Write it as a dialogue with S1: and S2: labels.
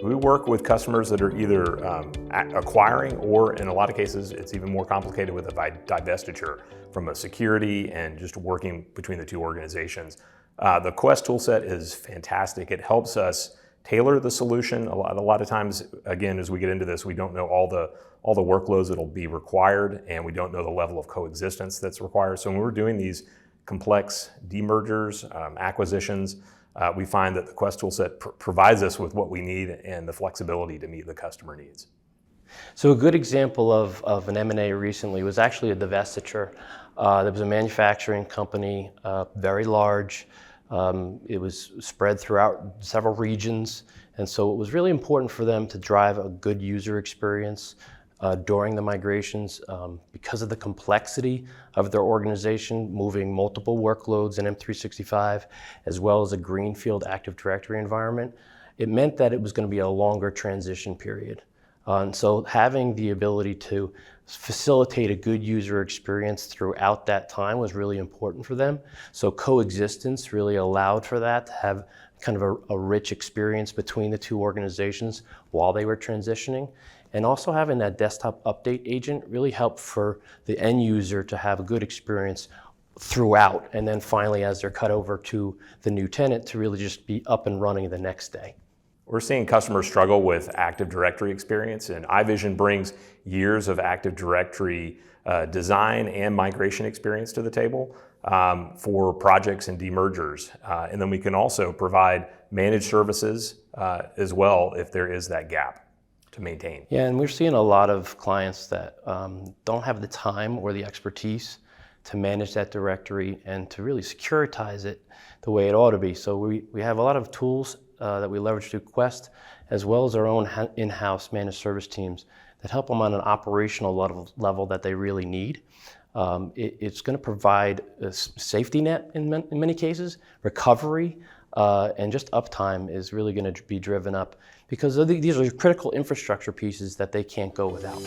S1: We work with customers that are either acquiring, or in a lot of cases, it's even more complicated with a divestiture from a security and just working between the two organizations. The Quest toolset is fantastic. It helps us tailor the solution. A lot of times, again, as we get into this, we don't know all the workloads that'll be required, and we don't know the level of coexistence that's required. So when we're doing these complex demergers, acquisitions, we find that the Quest toolset provides us with what we need and the flexibility to meet the customer needs.
S2: So a good example of an M&A recently was actually a divestiture. There was a manufacturing company, very large. It was spread throughout several regions, and so it was really important for them to drive a good user experience during the migrations because of the complexity of their organization, moving multiple workloads in M365, as well as a greenfield Active Directory environment. It meant that it was going to be a longer transition period. And so having the ability to facilitate a good user experience throughout that time was really important for them. So coexistence really allowed for that, to have kind of a rich experience between the two organizations while they were transitioning. And also having that desktop update agent really helped for the end user to have a good experience throughout, and then finally as they're cut over to the new tenant to really just be up and running the next day.
S1: We're seeing customers struggle with Active Directory experience, and ivision brings years of Active Directory design and migration experience to the table for projects and demergers. And then we can also provide managed services as well if there is that gap to maintain.
S2: Yeah, and we're seeing a lot of clients that don't have the time or the expertise to manage that directory and to really securitize it the way it ought to be. So we have a lot of tools that we leverage through Quest, as well as our own in-house managed service teams that help them on an operational level that they really need. It's going to provide a safety net in many cases, recovery, and just uptime is really going to be driven up because these are critical infrastructure pieces that they can't go without.